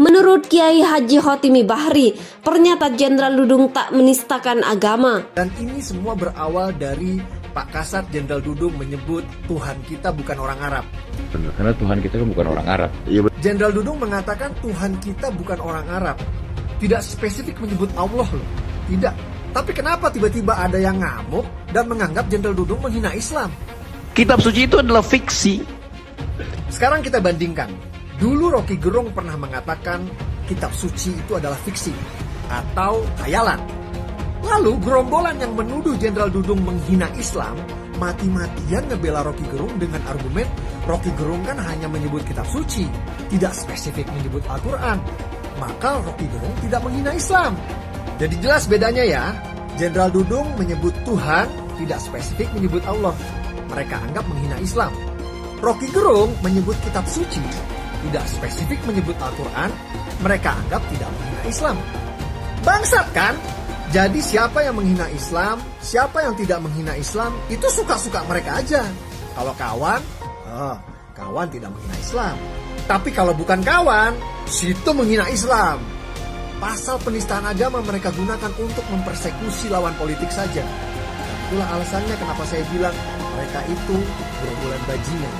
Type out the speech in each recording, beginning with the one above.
Menurut Kiai Haji Hotimi Bahri, pernyataan Jenderal Dudung tak menistakan agama. Dan ini semua berawal dari Pak Kasat Jenderal Dudung menyebut Tuhan kita bukan orang Arab. Benar, karena Tuhan kita kan bukan orang Arab. Iya. Jenderal Dudung mengatakan Tuhan kita bukan orang Arab. Tidak spesifik menyebut Allah loh. Tidak. Tapi kenapa tiba-tiba ada yang ngamuk dan menganggap Jenderal Dudung menghina Islam? Kitab suci itu adalah fiksi. Sekarang kita bandingkan. Dulu Rocky Gerung pernah mengatakan kitab suci itu adalah fiksi atau khayalan. Lalu gerombolan yang menuduh Jenderal Dudung menghina Islam mati-matian ngebela Rocky Gerung dengan argumen Rocky Gerung kan hanya menyebut kitab suci, tidak spesifik menyebut Al-Quran. Maka Rocky Gerung tidak menghina Islam. Jadi jelas bedanya ya. Jenderal Dudung menyebut Tuhan, tidak spesifik menyebut Allah. Mereka anggap menghina Islam. Rocky Gerung menyebut kitab suci, tidak spesifik menyebut Al-Quran. Mereka anggap tidak menghina Islam. Bangsat kan? Jadi siapa yang menghina Islam, siapa yang tidak menghina Islam, itu suka-suka mereka aja. Kalau kawan, kawan tidak menghina Islam. Tapi kalau bukan kawan, situ menghina Islam. Pasal penistaan agama mereka gunakan untuk mempersekusi lawan politik saja. Itulah alasannya kenapa saya bilang mereka itu gerombolan bajingan.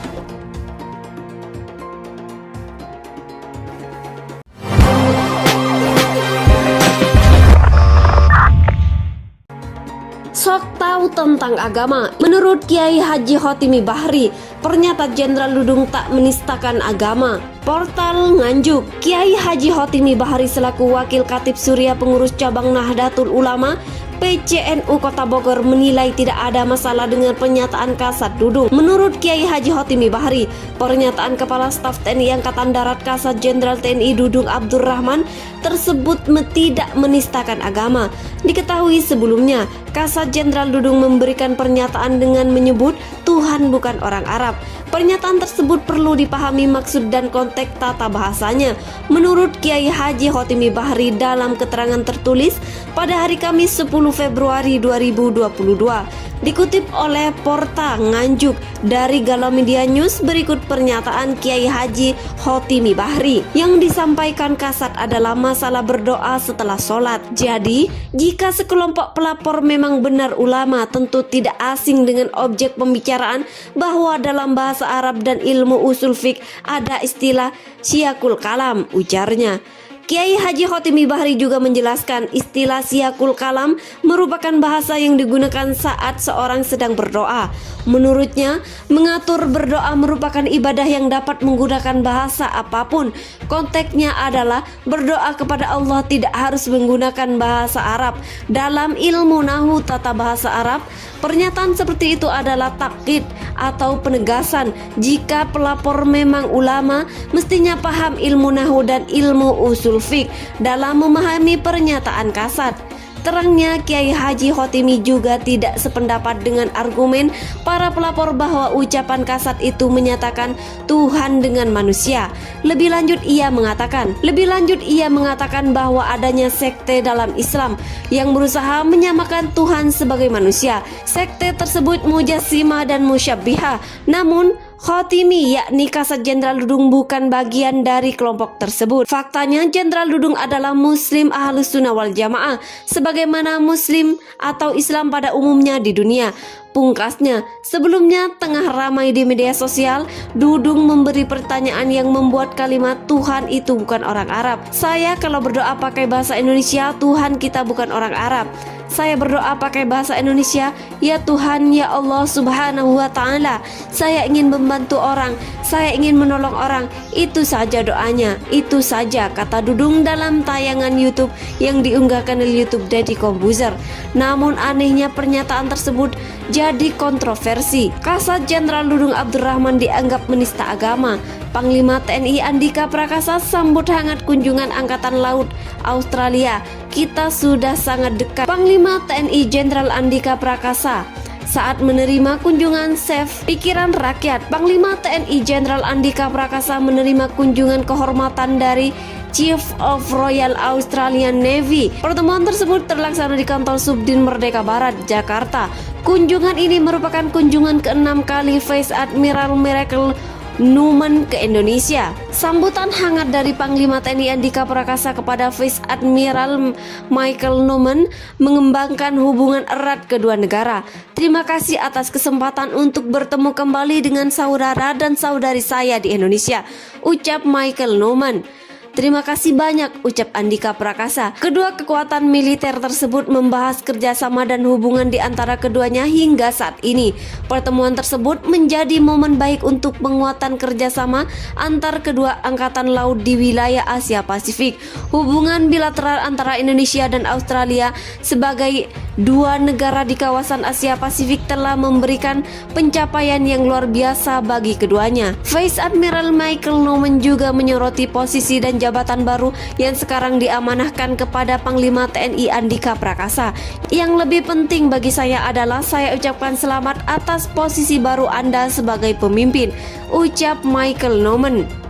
Sok tahu tentang agama. Menurut Kiai Haji Hotimi Bahri, pernyataan Jenderal Dudung tak menistakan agama. Portal Nganjuk, Kiai Haji Hotimi Bahri selaku Wakil Khatib Surya Pengurus Cabang Nahdlatul Ulama PCNU Kota Bogor menilai tidak ada masalah dengan pernyataan Kasat Dudung. Menurut Kiai Haji Hotimi Bahri, pernyataan Kepala Staf TNI Angkatan Darat Kasat Jenderal TNI Dudung Abdurrahman tersebut tidak menistakan agama. Diketahui sebelumnya, Kasat Jenderal Dudung memberikan pernyataan dengan menyebut Tuhan bukan orang Arab. Pernyataan tersebut perlu dipahami maksud dan konteks tata bahasanya. Menurut Kiai Haji Hotimi Bahri dalam keterangan tertulis pada hari Kamis 10 Februari 2022. Dikutip oleh Portal Nganjuk dari Galau Media News, berikut pernyataan Kiai Haji Hotimi Bahri. Yang disampaikan Kasat adalah masalah berdoa setelah sholat. Jadi, jika sekelompok pelapor memang benar ulama, tentu tidak asing dengan objek pembicaraan bahwa dalam bahasa Arab dan ilmu usul fiqh ada istilah siyakul kalam, ujarnya. Kiai Haji Hotimi Bahri juga menjelaskan istilah siyakul kalam merupakan bahasa yang digunakan saat seorang sedang berdoa. Menurutnya, mengatur berdoa merupakan ibadah yang dapat menggunakan bahasa apapun. Konteksnya adalah berdoa kepada Allah tidak harus menggunakan bahasa Arab. Dalam ilmu nahwu tata bahasa Arab, pernyataan seperti itu adalah takkid atau penegasan. Jika pelapor memang ulama, mestinya paham ilmu nahwu dan ilmu usul fiqh dalam memahami pernyataan Kasat. Terangnya, Kiai Haji Hotimi juga tidak sependapat dengan argumen para pelapor bahwa ucapan Kasat itu menyatakan Tuhan dengan manusia. Lebih lanjut ia mengatakan bahwa adanya sekte dalam Islam yang berusaha menyamakan Tuhan sebagai manusia. Sekte tersebut mujassimah dan musyabbihah. Namun Hotimi yakni Kasat Jenderal Dudung bukan bagian dari kelompok tersebut. Faktanya Jenderal Dudung adalah Muslim Ahlus Sunnah wal Jamaah sebagaimana Muslim atau Islam pada umumnya di dunia. Pungkasnya, sebelumnya tengah ramai di media sosial, Dudung memberi pertanyaan yang membuat kalimat Tuhan itu bukan orang Arab. Saya kalau berdoa pakai bahasa Indonesia, Tuhan kita bukan orang Arab. Saya berdoa pakai bahasa Indonesia, ya Tuhan, ya Allah Subhanahu wa Ta'ala. Saya ingin membantu orang, saya ingin menolong orang. Itu saja doanya, itu saja, kata Dudung dalam tayangan YouTube yang diunggahkan oleh YouTube Deddy Kombuzer. Namun anehnya pernyataan tersebut jadi kontroversi. Kasat Jenderal Dudung Abdurrahman dianggap menista agama. Panglima TNI Andika Prakasa sambut hangat kunjungan Angkatan Laut Australia. Kita sudah sangat dekat. Panglima TNI Jenderal Andika Prakasa saat menerima kunjungan Chef Pikiran Rakyat. Panglima TNI Jenderal Andika Prakasa menerima kunjungan kehormatan dari Chief of Royal Australian Navy. Pertemuan tersebut terlaksana di kantor Subdin Merdeka Barat, Jakarta. Kunjungan ini merupakan kunjungan ke-6 kali Vice Admiral Miracle Numan ke Indonesia. Sambutan hangat dari Panglima TNI Andika Prakasa kepada Vice Admiral Michael Numan mengembangkan hubungan erat kedua negara. Terima kasih atas kesempatan untuk bertemu kembali dengan saudara dan saudari saya di Indonesia, ucap Michael Numan. Terima kasih banyak, ucap Andika Prakasa. Kedua kekuatan militer tersebut membahas kerjasama dan hubungan di antara keduanya hingga saat ini. Pertemuan tersebut menjadi momen baik untuk penguatan kerjasama antar kedua angkatan laut di wilayah Asia Pasifik. Hubungan bilateral antara Indonesia dan Australia sebagai dua negara di kawasan Asia Pasifik telah memberikan pencapaian yang luar biasa bagi keduanya. Vice Admiral Michael Numan juga menyoroti posisi dan jabatan baru yang sekarang diamanahkan kepada Panglima TNI Andika Prakasa. Yang lebih penting bagi saya adalah saya ucapkan selamat atas posisi baru Anda sebagai pemimpin, ucap Michael Numan.